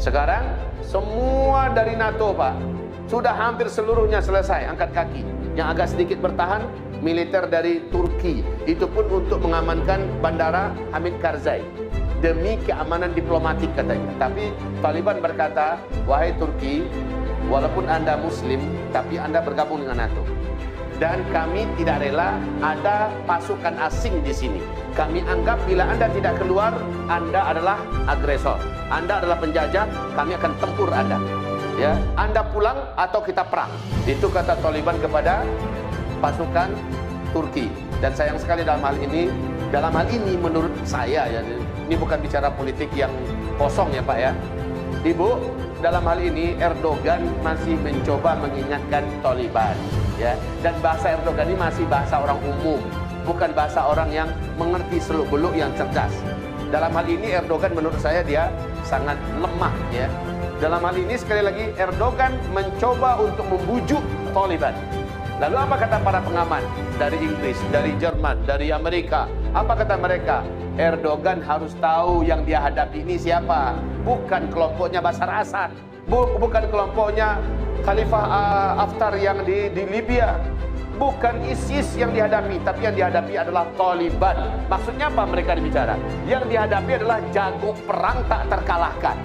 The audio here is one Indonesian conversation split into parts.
Sekarang semua dari NATO, Pak, sudah hampir seluruhnya selesai angkat kaki. Yang agak sedikit bertahan militer dari Turki, itu pun untuk mengamankan bandara Hamid Karzai demi keamanan diplomatik katanya. Tapi Taliban berkata, wahai Turki, walaupun Anda Muslim, tapi Anda bergabung dengan NATO. Dan kami tidak rela ada pasukan asing di sini. Kami anggap bila Anda tidak keluar, Anda adalah agresor, Anda adalah penjajah, kami akan tempur Anda. Ya, Anda pulang atau kita perang. Itu kata Taliban kepada pasukan Turki. Dan sayang sekali dalam hal ini menurut saya ya, ini bukan bicara politik yang kosong ya Pak ya. Ibu, dalam hal ini Erdogan masih mencoba mengingatkan Taliban ya. Dan bahasa Erdogan ini masih bahasa orang umum, bukan bahasa orang yang mengerti seluk-beluk yang cerdas. Dalam hal ini Erdogan menurut saya dia sangat lemah ya. Dalam hal ini sekali lagi Erdogan mencoba untuk membujuk Taliban. Lalu apa kata para pengamat dari Inggris, dari Jerman, dari Amerika? Apa kata mereka? Erdogan harus tahu yang dia hadapi ini siapa. Bukan kelompoknya Bashar Assad, bukan kelompoknya Khalifah Haftar yang di Libya, bukan ISIS yang dihadapi, tapi yang dihadapi adalah Taliban. Maksudnya apa mereka bicara? Yang dihadapi adalah jago perang tak terkalahkan.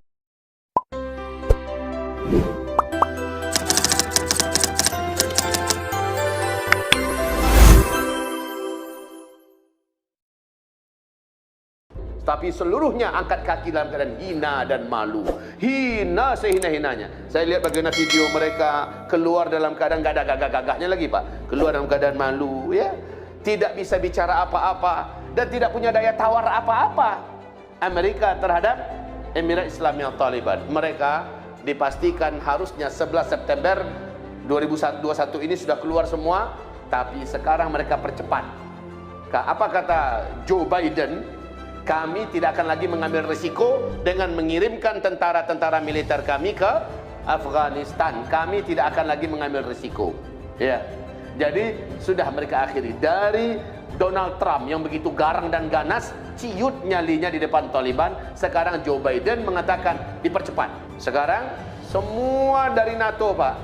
Tapi seluruhnya angkat kaki dalam keadaan hina dan malu. Hina sehina-hinanya. Saya lihat bagaimana video mereka keluar dalam keadaan gak ada gagah-gagahnya lagi Pak. Keluar dalam keadaan malu ya. Tidak bisa bicara apa-apa dan tidak punya daya tawar apa-apa. Amerika terhadap Emirat Islamiyah Taliban. Mereka dipastikan harusnya 11 September 2021 ini sudah keluar semua. Tapi sekarang mereka percepat. Apa kata Joe Biden? Kami tidak akan lagi mengambil risiko dengan mengirimkan tentara-tentara militer kami ke Afghanistan. Kami tidak akan lagi mengambil risiko. Ya. Jadi sudah mereka akhiri. Dari Donald Trump yang begitu garang dan ganas, ciut nyalinya di depan Taliban. Sekarang Joe Biden mengatakan dipercepat. Sekarang semua dari NATO, Pak,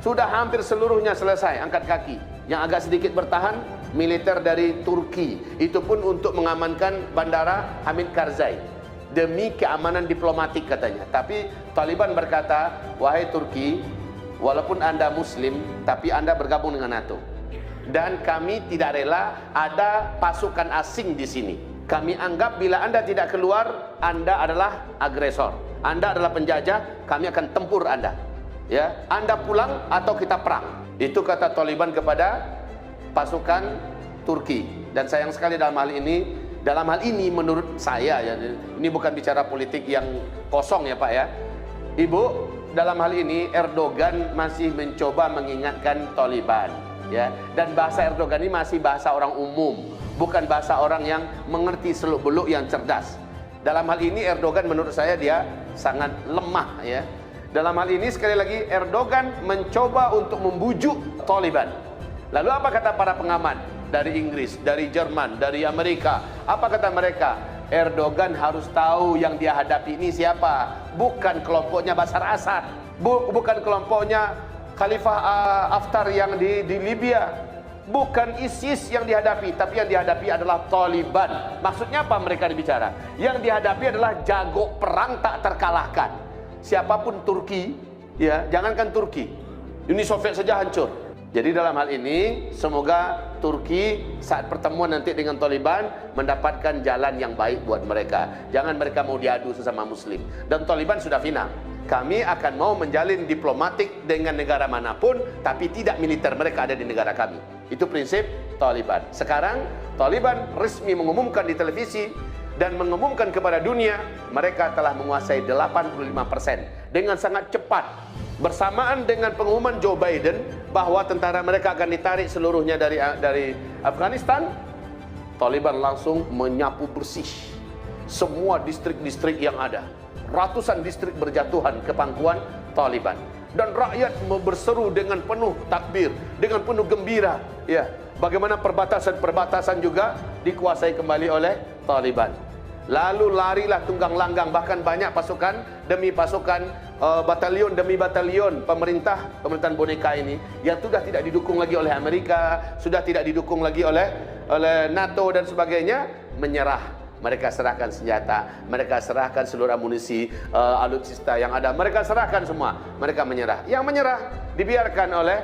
sudah hampir seluruhnya selesai angkat kaki. Yang agak sedikit bertahan militer dari Turki, itu pun untuk mengamankan bandara Hamid Karzai demi keamanan diplomatik katanya. Tapi Taliban berkata, wahai Turki, walaupun Anda Muslim, tapi Anda bergabung dengan NATO. Dan kami tidak rela ada pasukan asing di sini. Kami anggap bila Anda tidak keluar, Anda adalah agresor, Anda adalah penjajah, kami akan tempur Anda. Ya, Anda pulang atau kita perang. Itu kata Taliban kepada pasukan Turki. Dan sayang sekali dalam hal ini menurut saya ya, ini bukan bicara politik yang kosong ya Pak ya. Ibu, dalam hal ini Erdogan masih mencoba mengingatkan Taliban ya. Dan bahasa Erdogan ini masih bahasa orang umum, bukan bahasa orang yang mengerti seluk-beluk yang cerdas. Dalam hal ini Erdogan menurut saya dia sangat lemah ya. Dalam hal ini sekali lagi Erdogan mencoba untuk membujuk Taliban. Lalu apa kata para pengamat dari Inggris, dari Jerman, dari Amerika? Apa kata mereka? Erdogan harus tahu yang dia hadapi ini siapa. Bukan kelompoknya Bashar Assad, bukan kelompoknya Khalifah Haftar yang di Libya, bukan ISIS yang dihadapi, tapi yang dihadapi adalah Taliban. Maksudnya apa mereka bicara? Yang dihadapi adalah jago perang tak terkalahkan. Siapapun Turki, ya, jangankan Turki, Uni Soviet saja hancur. Jadi dalam hal ini semoga Turki saat pertemuan nanti dengan Taliban mendapatkan jalan yang baik buat mereka. Jangan mereka mau diadu sesama Muslim. Dan Taliban sudah final. Kami akan mau menjalin diplomatik dengan negara manapun, tapi tidak militer mereka ada di negara kami. Itu prinsip Taliban. Sekarang Taliban resmi mengumumkan di televisi dan mengumumkan kepada dunia mereka telah menguasai 85% dengan sangat cepat. Bersamaan dengan pengumuman Joe Biden bahwa tentara mereka akan ditarik seluruhnya dari Afghanistan, Taliban langsung menyapu bersih semua distrik-distrik yang ada. Ratusan distrik berjatuhan ke pangkuan Taliban. Dan rakyat berseru dengan penuh takbir, dengan penuh gembira. Ya, bagaimana perbatasan-perbatasan juga dikuasai kembali oleh Taliban. Lalu larilah tunggang langgang, bahkan banyak pasukan demi pasukan, batalion demi batalion pemerintahan boneka ini yang sudah tidak didukung lagi oleh Amerika, sudah tidak didukung lagi oleh NATO dan sebagainya, menyerah. Mereka serahkan senjata, mereka serahkan seluruh amunisi, alutsista yang ada, mereka serahkan semua, mereka menyerah. Yang menyerah dibiarkan oleh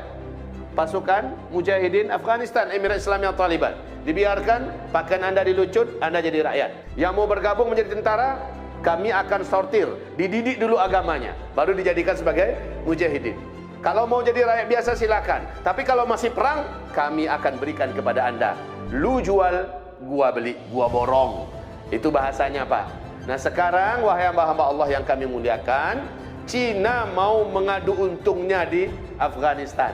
pasukan Mujahidin Afghanistan, Emirat Islamiyah Taliban. Dibiarkan, pakaian Anda dilucut, Anda jadi rakyat. Yang mau bergabung menjadi tentara, kami akan sortir, dididik dulu agamanya, baru dijadikan sebagai mujahidin. Kalau mau jadi rakyat biasa silakan, tapi kalau masih perang, kami akan berikan kepada Anda. Lu jual, gua beli, gua borong. Itu bahasanya, Pak. Nah sekarang, wahai hamba-hamba Allah yang kami muliakan, Cina mau mengadu untungnya di Afghanistan.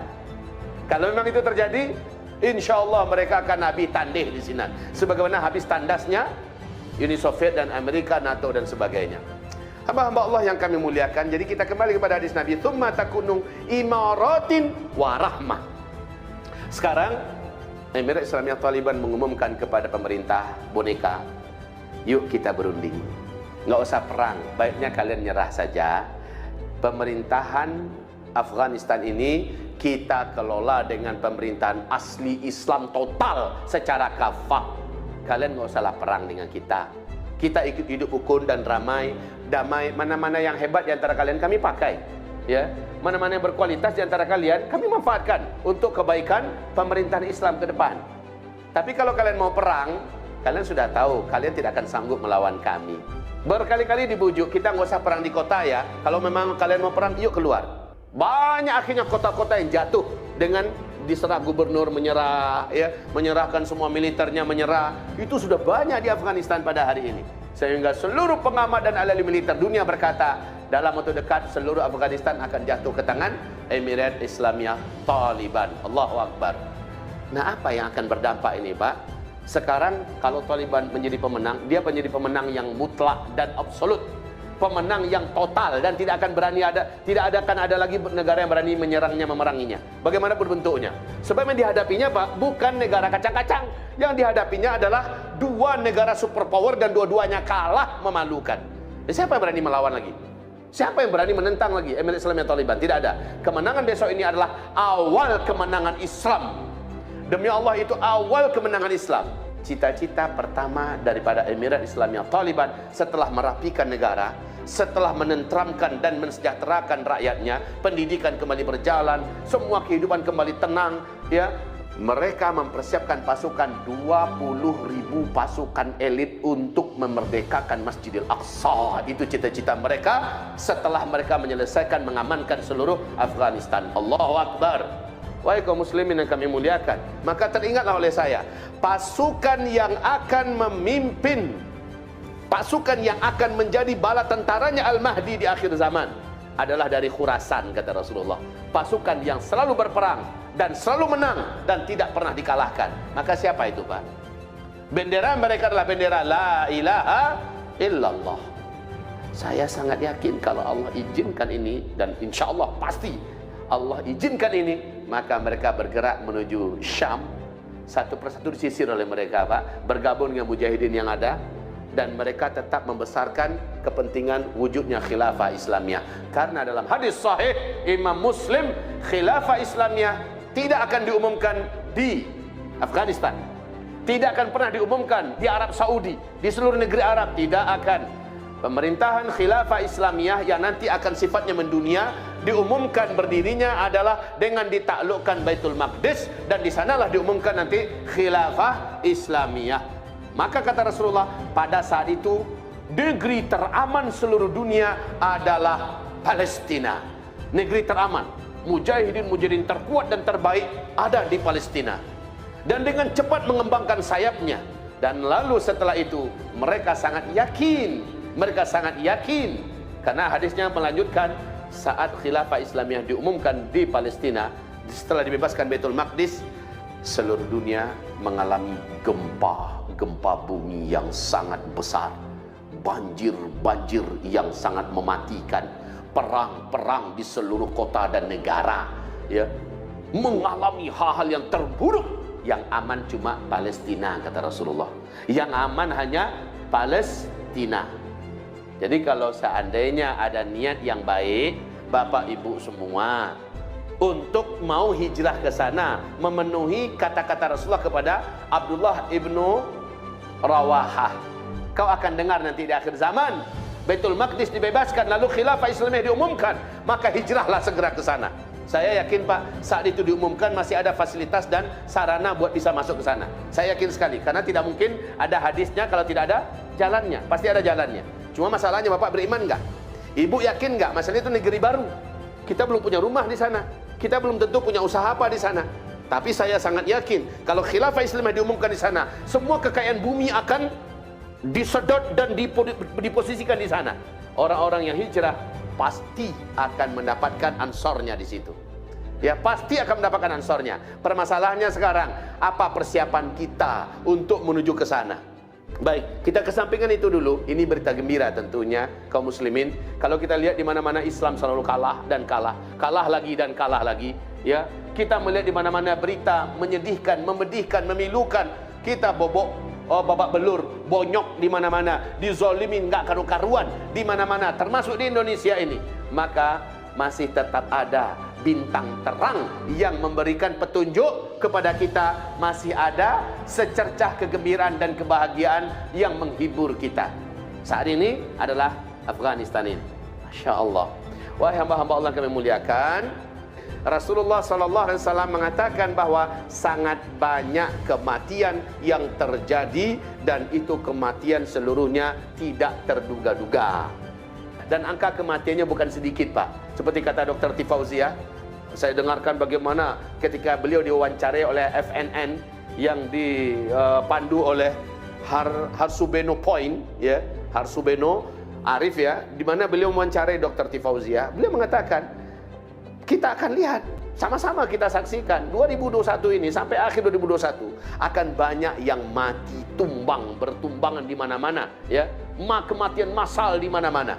Kalau memang itu terjadi, insya Allah mereka akan habis tandih di sini, sebagaimana habis tandasnya Uni Soviet dan Amerika, NATO dan sebagainya. Hamba-hamba Allah yang kami muliakan, jadi kita kembali kepada hadis Nabi, tsumma takunu imaratin wa rahmah. Sekarang Emirat Islamiyah Taliban mengumumkan kepada pemerintah boneka, yuk kita berunding, nggak usah perang, baiknya kalian nyerah saja. Pemerintahan Afghanistan ini kita kelola dengan pemerintahan asli Islam total secara kafah. Kalian nggak usahlah perang dengan kita. Kita ikut hidup rukun dan damai. Mana-mana yang hebat di antara kalian kami pakai, ya. Mana-mana yang berkualitas di antara kalian kami manfaatkan untuk kebaikan pemerintahan Islam ke depan. Tapi kalau kalian mau perang, kalian sudah tahu kalian tidak akan sanggup melawan kami. Berkali-kali dibujuk, kita nggak usah perang di kota ya. Kalau memang kalian mau perang, yuk keluar. Banyak akhirnya kota-kota yang jatuh dengan diserah gubernur menyerah, ya, menyerahkan semua militernya menyerah. Itu sudah banyak di Afghanistan pada hari ini. Sehingga seluruh pengamat dan ahli militer dunia berkata, dalam waktu dekat seluruh Afghanistan akan jatuh ke tangan Emirat Islamiyah Taliban. Allahu Akbar. Nah, apa yang akan berdampak ini, Pak? Sekarang kalau Taliban menjadi pemenang, dia menjadi pemenang yang mutlak dan absolut. Pemenang yang total dan tidak akan ada lagi negara yang berani menyerangnya, memeranginya. Bagaimanapun bentuknya. Sebab yang dihadapinya, Pak, bukan negara kacang-kacang. Yang dihadapinya adalah dua negara superpower dan dua-duanya kalah memalukan. Siapa yang berani melawan lagi? Siapa yang berani menentang lagi Emirat Islamiyah Taliban? Tidak ada. Kemenangan besok ini adalah awal kemenangan Islam. Demi Allah, itu awal kemenangan Islam. Cita-cita pertama daripada Emirat Islamiyah Taliban setelah merapikan negara, setelah menenteramkan dan mensejahterakan rakyatnya, pendidikan kembali berjalan, semua kehidupan kembali tenang, ya. Mereka mempersiapkan pasukan 20.000 pasukan elit untuk memerdekakan Masjidil Aqsa. Itu cita-cita mereka setelah mereka menyelesaikan mengamankan seluruh Afghanistan. Allahu Akbar. Wahai kaum muslimin yang kami muliakan, maka teringatlah oleh saya, pasukan yang akan memimpin, pasukan yang akan menjadi bala tentaranya Al-Mahdi di akhir zaman adalah dari Khurasan, kata Rasulullah. Pasukan yang selalu berperang dan selalu menang dan tidak pernah dikalahkan. Maka siapa itu, Pak? Bendera mereka adalah bendera La ilaha illallah. Saya sangat yakin kalau Allah izinkan ini, dan insya Allah pasti Allah izinkan ini, maka mereka bergerak menuju Syam. Satu persatu disisir oleh mereka, Pak, bergabung dengan mujahidin yang ada, dan mereka tetap membesarkan kepentingan wujudnya khilafah Islamiyah. Karena dalam hadis sahih Imam Muslim, khilafah Islamiyah tidak akan diumumkan di Afghanistan, tidak akan pernah diumumkan di Arab Saudi, di seluruh negeri Arab, tidak akan. Pemerintahan khilafah Islamiyah yang nanti akan sifatnya mendunia, diumumkan berdirinya adalah dengan ditaklukkan Baitul Maqdis, dan di sanalah diumumkan nanti khilafah Islamiyah. Maka kata Rasulullah, pada saat itu negeri teraman seluruh dunia adalah Palestina. Negeri teraman, mujahidin terkuat dan terbaik ada di Palestina. Dan dengan cepat mengembangkan sayapnya. Dan lalu setelah itu mereka sangat yakin, karena hadisnya melanjutkan, saat khilafah Islamiyah diumumkan di Palestina, setelah dibebaskan Baitul Maqdis, seluruh dunia mengalami gempa bumi yang sangat besar, banjir yang sangat mematikan, perang di seluruh kota dan negara, ya, mengalami hal-hal yang terburuk. Yang aman cuma Palestina, kata Rasulullah. Yang aman hanya Palestina. Palestina. Jadi kalau seandainya ada niat yang baik, Bapak Ibu semua, untuk mau hijrah ke sana, memenuhi kata-kata Rasulullah kepada Abdullah ibnu Rawahah, kau akan dengar nanti di akhir zaman Baitul Maqdis dibebaskan, lalu khilafah Islamiyah diumumkan, maka hijrahlah segera ke sana. Saya yakin Pak, saat itu diumumkan masih ada fasilitas dan sarana buat bisa masuk ke sana. Saya yakin sekali, karena tidak mungkin ada hadisnya kalau tidak ada jalannya. Pasti ada jalannya. Cuma masalahnya Bapak beriman nggak? Ibu yakin nggak? Masalahnya itu negeri baru. Kita belum punya rumah di sana. Kita belum tentu punya usaha apa di sana. Tapi saya sangat yakin kalau khilafah Islamiyah diumumkan di sana, semua kekayaan bumi akan disedot dan diposisikan di sana. Orang-orang yang hijrah pasti akan mendapatkan ansornya di situ. Ya, pasti akan mendapatkan ansornya. Permasalahannya sekarang, apa persiapan kita untuk menuju ke sana? Baik, kita kesampingkan itu dulu. Ini berita gembira tentunya kaum muslimin. Kalau kita lihat di mana-mana Islam selalu kalah dan kalah, kalah lagi dan kalah lagi. Ya, kita melihat di mana-mana berita menyedihkan, memedihkan, memilukan. Kita babak belur, bonyok di mana-mana, dizolimin nggak karu-karuan di mana-mana, termasuk di Indonesia ini. Maka masih tetap ada bintang terang yang memberikan petunjuk kepada kita, masih ada secercah kegembiraan dan kebahagiaan yang menghibur kita. Saat ini adalah Afghanistan ini. Masya Allah. Wahai hamba-hamba Allah kami muliakan, Rasulullah SAW mengatakan bahwa sangat banyak kematian yang terjadi, dan itu kematian seluruhnya tidak terduga-duga. Dan angka kematiannya bukan sedikit Pak. Seperti kata Dr. Tifauzia, saya dengarkan bagaimana ketika beliau diwawancarai oleh FNN yang dipandu oleh Harsubeno Point, ya, Harsubeno Arif, ya, di mana beliau mewawancarai Dr. Tifauzia. Beliau mengatakan, kita akan lihat, sama-sama kita saksikan 2021 ini sampai akhir 2021 akan banyak yang mati, bertumbangan di mana-mana, ya, kematian massal di mana-mana.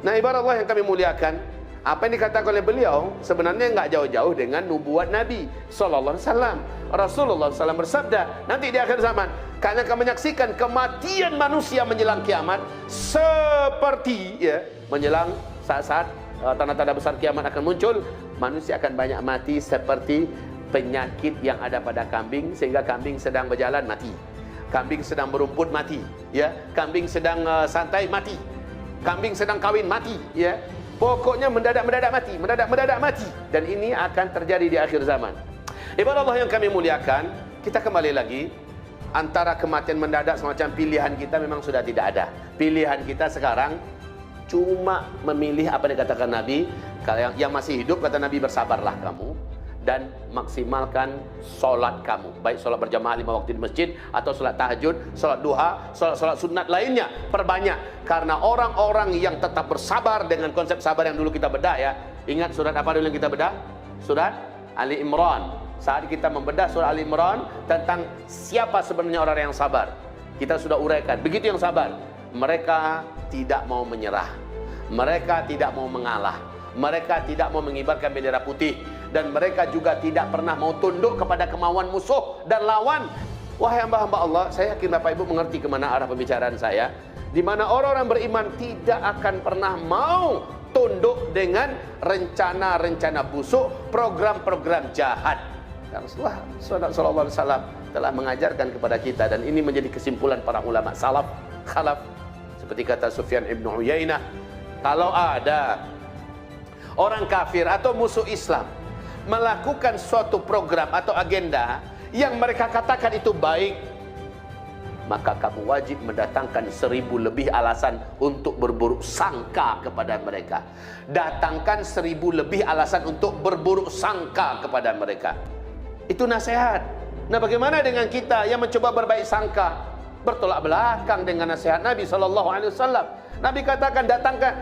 Nah, ibarat Allah yang kami muliakan, apa yang dikatakan oleh beliau sebenarnya nggak jauh-jauh dengan nubuat Nabi Sallallahu Alaihi Wasallam. Rasulullah SAW bersabda, nanti di akhir zaman kalian akan menyaksikan kematian manusia menjelang kiamat seperti, ya, menjelang saat-saat tanda-tanda besar kiamat akan muncul. Manusia akan banyak mati seperti penyakit yang ada pada kambing, sehingga kambing sedang berjalan mati, kambing sedang berumput mati, ya, kambing sedang santai mati, kambing sedang kawin mati, ya. Pokoknya mendadak mati, dan ini akan terjadi di akhir zaman. Ibarat Allah yang kami muliakan, kita kembali lagi, antara kematian mendadak semacam pilihan kita memang sudah tidak ada. Pilihan kita sekarang cuma memilih apa yang dikatakan Nabi. Kalau yang masih hidup, kata Nabi, bersabarlah kamu dan maksimalkan solat kamu, baik solat berjamaah 5 waktu di masjid, atau solat tahajud, solat duha, solat sunat lainnya, perbanyak. Karena orang-orang yang tetap bersabar dengan konsep sabar yang dulu kita bedah, ya. Ingat surat apa dulu yang kita bedah? Surat Ali Imran. Saat kita membedah surat Ali Imran tentang siapa sebenarnya orang yang sabar, kita sudah uraikan. Begitu yang sabar, mereka tidak mau menyerah, mereka tidak mau mengalah, mereka tidak mau mengibarkan bendera putih, dan mereka juga tidak pernah mau tunduk kepada kemauan musuh dan lawan. Wahai hamba-hamba Allah, saya yakin Bapak Ibu mengerti kemana arah pembicaraan saya, di mana orang-orang beriman tidak akan pernah mau tunduk dengan rencana-rencana busuk, program-program jahat. Rasulullah sallallahu alaihi wasallam telah mengajarkan kepada kita, dan ini menjadi kesimpulan para ulama salaf, khalaf. Seperti kata Sufyan ibn Uyainah, kalau ada orang kafir atau musuh Islam melakukan suatu program atau agenda yang mereka katakan itu baik, maka kamu wajib mendatangkan 1000 lebih alasan untuk berburuk sangka kepada mereka. Datangkan 1000 lebih alasan untuk berburuk sangka kepada mereka. Itu nasihat. Nah, bagaimana dengan kita yang mencoba berbaik sangka, bertolak belakang dengan nasihat Nabi SAW? Nabi katakan, datangkan,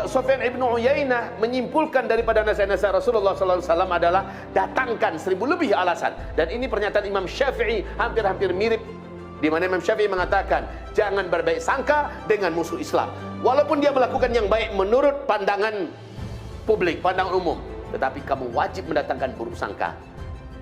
Sufyan ibn Uyainah menyimpulkan daripada nasihat-nasihat Rasulullah SAW adalah datangkan 1000 lebih alasan. Dan ini pernyataan Imam Syafi'i hampir-hampir mirip, di mana Imam Syafi'i mengatakan, jangan berbaik sangka dengan musuh Islam, walaupun dia melakukan yang baik menurut pandangan publik, pandangan umum, tetapi kamu wajib mendatangkan buruk sangka.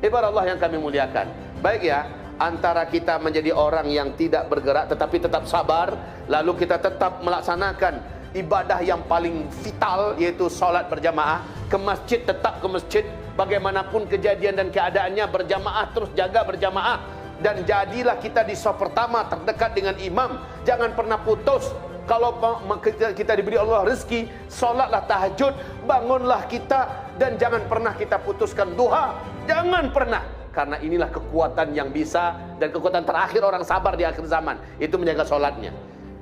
Ibarat Allah yang kami muliakan. Baik, ya, antara kita menjadi orang yang tidak bergerak tetapi tetap sabar, lalu kita tetap melaksanakan ibadah yang paling vital, yaitu solat berjamaah, ke masjid tetap ke masjid, bagaimanapun kejadian dan keadaannya berjamaah, terus jaga berjamaah, dan jadilah kita di saf pertama terdekat dengan imam. Jangan pernah putus. Kalau kita diberi Allah rezeki, solatlah tahajud, bangunlah kita, dan jangan pernah kita putuskan duha. Jangan pernah, karena inilah kekuatan yang bisa, dan kekuatan terakhir orang sabar di akhir zaman, itu menjaga solatnya.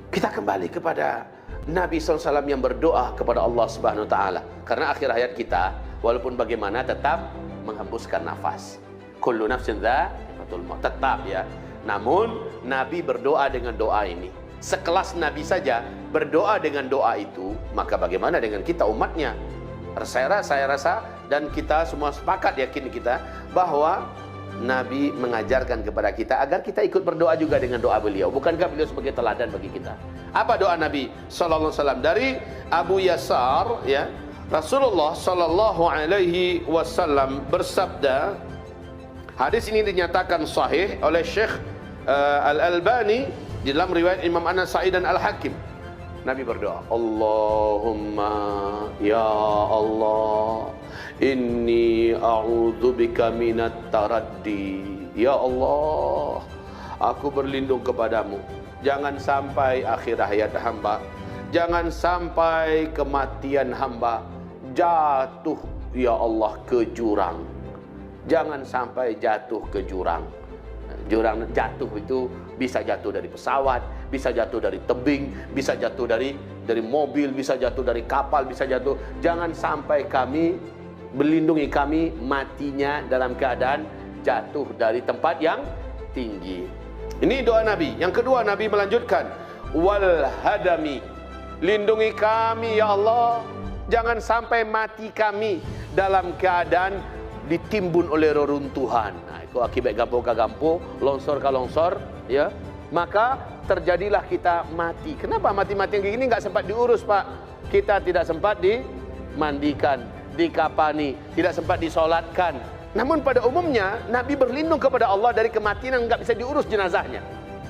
Kita kembali kepada Nabi SAW yang berdoa kepada Allah Subhanahu Wa Taala, karena akhir hayat kita, walaupun bagaimana tetap menghembuskan nafas. Kullu nafsin dha'iqatul maut, tetap ya. Namun Nabi berdoa dengan doa ini. Sekelas Nabi saja berdoa dengan doa itu, maka bagaimana dengan kita umatnya? Saya rasa dan kita semua sepakat, yakin kita bahwa Nabi mengajarkan kepada kita agar kita ikut berdoa juga dengan doa beliau. Bukankah beliau sebagai teladan bagi kita? Apa doa Nabi sallallahu alaihi wasallam? Dari Abu Yasar, ya, Rasulullah sallallahu alaihi wasallam bersabda, hadis ini dinyatakan sahih oleh Syekh Al-Albani di dalam riwayat Imam An-Nasa'i dan Al-Hakim. Nabi berdoa, Allahumma ya Allah, inni a'udzubika minat taraddi. Ya Allah, aku berlindung kepadamu, jangan sampai akhir hayat hamba, jangan sampai kematian hamba jatuh ya Allah ke jurang. Jangan sampai jatuh ke jurang. Jurang jatuh itu bisa jatuh dari pesawat, bisa jatuh dari tebing, bisa jatuh dari mobil, bisa jatuh dari kapal, bisa jatuh. Jangan sampai kami, melindungi kami matinya dalam keadaan jatuh dari tempat yang tinggi. Ini doa Nabi. Yang kedua, Nabi melanjutkan, wal hadami, lindungi kami ya Allah, jangan sampai mati kami dalam keadaan ditimbun oleh reruntuhan. Nah, itu akibat gampur ke gampur, longsor ke longsor, ya. Maka terjadilah kita mati. Kenapa mati-mati yang gini nggak sempat diurus, Pak? Kita tidak sempat dimandikan, dikapani, tidak sempat disolatkan. Namun pada umumnya Nabi berlindung kepada Allah dari kematian yang nggak bisa diurus jenazahnya.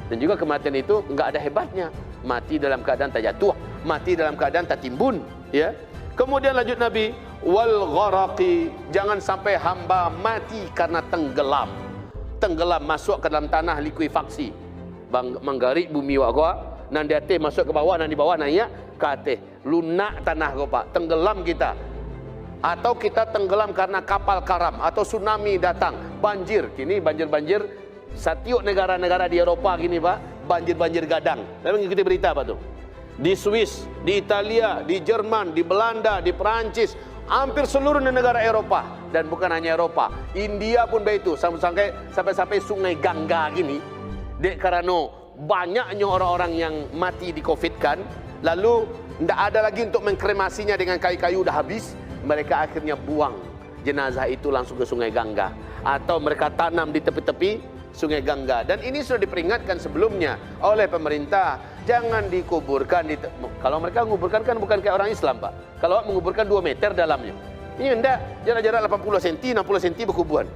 Dan juga kematian itu nggak ada hebatnya. Mati dalam keadaan tak jatuh, mati dalam keadaan tak timbun, ya. Kemudian lanjut Nabi, wal gharaqi, jangan sampai hamba mati karena tenggelam. Tenggelam masuk ke dalam tanah likuifaksi. Menggarik bumi wak gua, nan di atas masuk ke bawah, nan di bawah naik ke atas. Lunak tanah gua, Pak. Tenggelam kita. Atau kita tenggelam karena kapal karam atau tsunami datang, banjir. Kini banjir-banjir setiap negara-negara di Eropa gini, Pak, banjir-banjir gadang. Saya mengikuti berita apa tuh? Di Swiss, di Italia, di Jerman, di Belanda, di Perancis, hampir seluruh negara Eropa. Dan bukan hanya Eropa, India pun begitu. Sampai sungai Gangga gini, dek karena banyaknya orang-orang yang mati di COVID kan, lalu tidak ada lagi untuk mengkremasinya dengan kayu-kayu udah habis, mereka akhirnya buang jenazah itu langsung ke sungai Gangga, atau mereka tanam di tepi-tepi sungai Gangga. Dan ini sudah diperingatkan sebelumnya oleh pemerintah, jangan dikuburkan kalau mereka menguburkan kan bukan kayak orang Islam, Pak. Kalau menguburkan 2 meter dalamnya, ini enggak, jarak-jarak 80 cm, 60 cm berkuburan.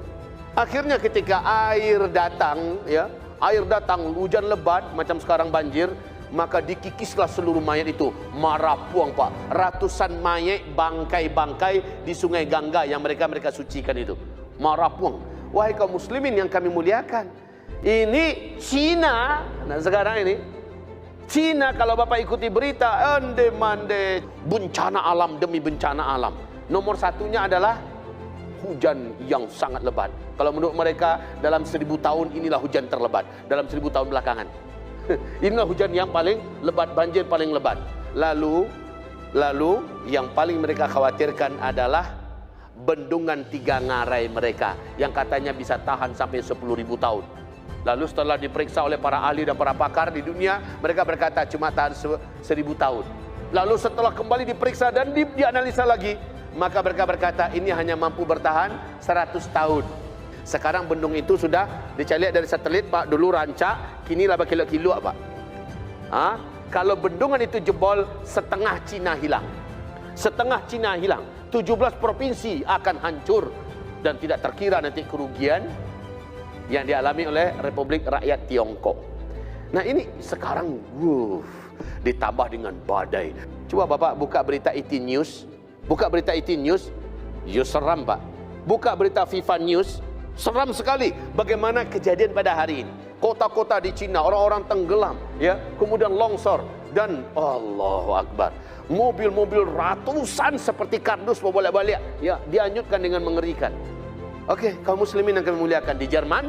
Akhirnya ketika air datang, ya, air datang, hujan lebat macam sekarang banjir, maka dikikislah seluruh mayat itu. Marapuang, Pak, ratusan mayat, bangkai-bangkai di sungai Gangga yang mereka sucikan itu. Marapuang. Wahai kaum muslimin yang kami muliakan, ini Cina. Nah sekarang ini Cina, kalau Bapak ikuti berita, ande-mande bencana alam demi bencana alam. Nomor satunya adalah hujan yang sangat lebat. Kalau menurut mereka dalam 1000 tahun inilah hujan terlebat, dalam 1000 tahun belakangan. Inilah hujan yang paling lebat, banjir paling lebat. Lalu yang paling mereka khawatirkan adalah bendungan 3 ngarai mereka yang katanya bisa tahan sampai 10.000 tahun. Lalu setelah diperiksa oleh para ahli dan para pakar di dunia, mereka berkata cuma tahan 1000 tahun. Lalu setelah kembali diperiksa dan dianalisa lagi, maka mereka berkata ini hanya mampu bertahan 100 tahun. Sekarang bendung itu sudah dicari dari satelit, Pak. Dulu rancak, kini lah kilo-kilo, Pak. Kalau bendungan itu jebol, setengah Cina hilang. Setengah Cina hilang. 17 provinsi akan hancur. Dan tidak terkira nanti kerugian yang dialami oleh Republik Rakyat Tiongkok. Nah ini sekarang ditambah dengan badai. Coba Bapak buka berita ET News, buka berita ET News, seram Pak. Buka berita FIFA News, seram sekali bagaimana kejadian pada hari ini. Kota-kota di Cina, orang-orang tenggelam, ya, kemudian longsor, dan Allahu Akbar, mobil-mobil ratusan seperti kardus bolak-balik, ya, dianjutkan dengan mengerikan. Oke, kaum muslimin yang kami muliakan, di Jerman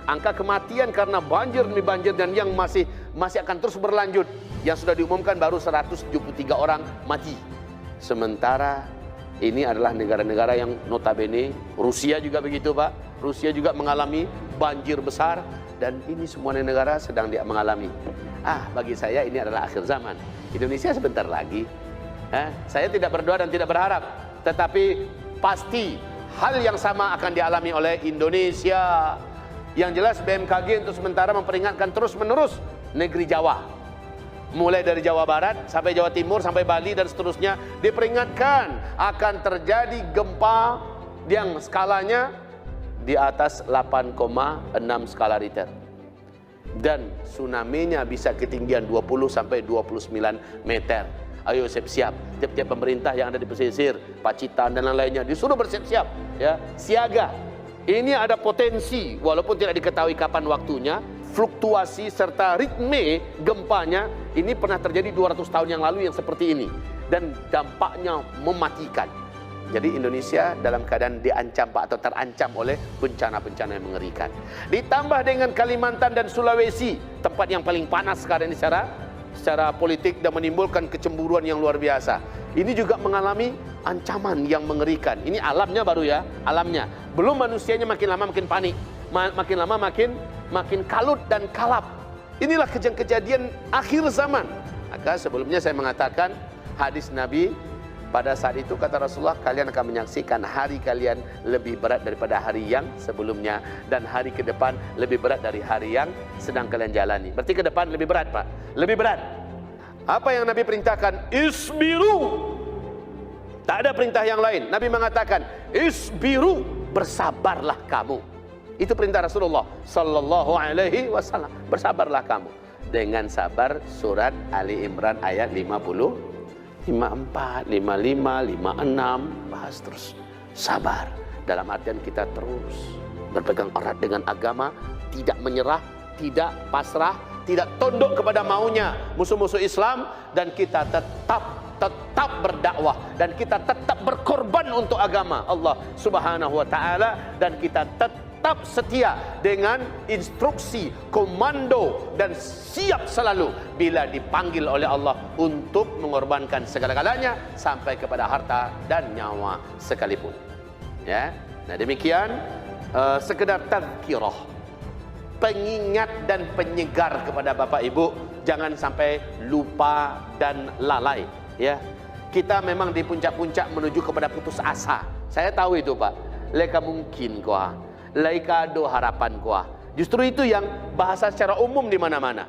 angka kematian karena banjir demi banjir dan yang masih akan terus berlanjut, yang sudah diumumkan baru 173 orang mati. Sementara ini adalah negara-negara yang notabene, Rusia juga begitu Pak, Rusia juga mengalami banjir besar, dan ini semua negara sedang mengalami. Bagi saya ini adalah akhir zaman. Indonesia sebentar lagi. Saya tidak berdoa dan tidak berharap, tetapi pasti hal yang sama akan dialami oleh Indonesia. Yang jelas BMKG untuk sementara memperingatkan terus-menerus negeri Jawa. Mulai dari Jawa Barat sampai Jawa Timur sampai Bali dan seterusnya diperingatkan akan terjadi gempa yang skalanya di atas 8,6 skala Richter. Dan tsunami-nya bisa ketinggian 20 sampai 29 meter. Ayo siap-siap. Tiap-tiap pemerintah yang ada di pesisir, Pacitan dan lain-lainnya disuruh bersiap-siap, ya, siaga. Ini ada potensi walaupun tidak diketahui kapan waktunya, fluktuasi serta ritme gempanya ini pernah terjadi 200 tahun yang lalu yang seperti ini, dan dampaknya mematikan. Jadi Indonesia dalam keadaan diancam Pak, atau terancam oleh bencana-bencana yang mengerikan. Ditambah dengan Kalimantan dan Sulawesi, tempat yang paling panas sekarang ini secara politik dan menimbulkan kecemburuan yang luar biasa. Ini juga mengalami ancaman yang mengerikan. Ini alamnya baru ya, alamnya. Belum manusianya makin lama makin panik, makin lama makin kalut dan kalap. Inilah kejadian akhir zaman. Maka sebelumnya saya mengatakan hadis Nabi, pada saat itu kata Rasulullah, kalian akan menyaksikan hari kalian lebih berat daripada hari yang sebelumnya, dan hari ke depan lebih berat dari hari yang sedang kalian jalani. Berarti ke depan lebih berat Pak, lebih berat. Apa yang Nabi perintahkan? Isbiru. Tak ada perintah yang lain. Nabi mengatakan isbiru, bersabarlah kamu. Itu perintah Rasulullah sallallahu alaihi wasallam. Bersabarlah kamu. Dengan sabar, surat Ali Imran ayat 50, 54, 55, 56, bahas terus. Sabar dalam artian kita terus berpegang erat dengan agama, tidak menyerah, tidak pasrah, tidak tunduk kepada maunya musuh-musuh Islam, dan kita tetap berdakwah, dan kita tetap berkorban untuk agama Allah Subhanahu wa taala, dan kita tetap setia dengan instruksi, komando, dan siap selalu bila dipanggil oleh Allah untuk mengorbankan segala-galanya sampai kepada harta dan nyawa sekalipun. Ya, nah demikian sekedar tazkirah, pengingat dan penyegar kepada Bapak Ibu, jangan sampai lupa dan lalai. Ya, kita memang di puncak-puncak menuju kepada putus asa. Saya tahu itu Pak. Leka mungkin kuah, laikado harapan kuah. Justru itu yang bahasa secara umum di mana-mana.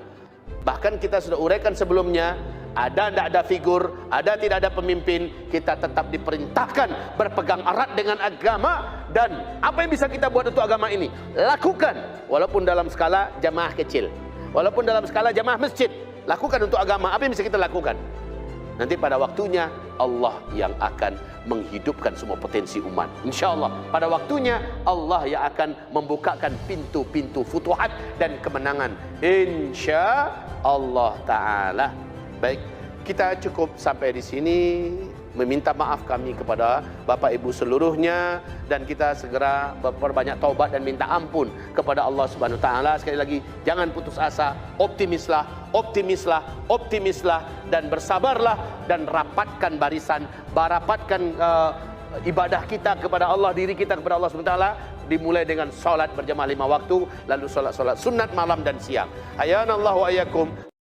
Bahkan kita sudah uraikan sebelumnya, ada tidak ada figur, ada tidak ada pemimpin, kita tetap diperintahkan berpegang erat dengan agama, dan apa yang bisa kita buat untuk agama ini, lakukan. Walaupun dalam skala jamaah kecil, walaupun dalam skala jamaah masjid, lakukan untuk agama. Apa yang bisa kita lakukan? Nanti pada waktunya Allah yang akan menghidupkan semua potensi umat. Insya Allah pada waktunya Allah yang akan membukakan pintu-pintu futuhat dan kemenangan. Insya Allah Ta'ala. Baik, kita cukup sampai di sini. Meminta maaf kami kepada Bapak Ibu seluruhnya, dan kita segera berbanyak taubat dan minta ampun kepada Allah Subhanahu wa taala. Sekali lagi, jangan putus asa, optimislah, dan bersabarlah, dan rapatkan barisan, rapatkan ibadah kita kepada Allah, diri kita kepada Allah Subhanahu wa taala, dimulai dengan salat berjamaah 5 waktu, lalu salat sunat malam dan siang. Hayanallahu wa iyyakum.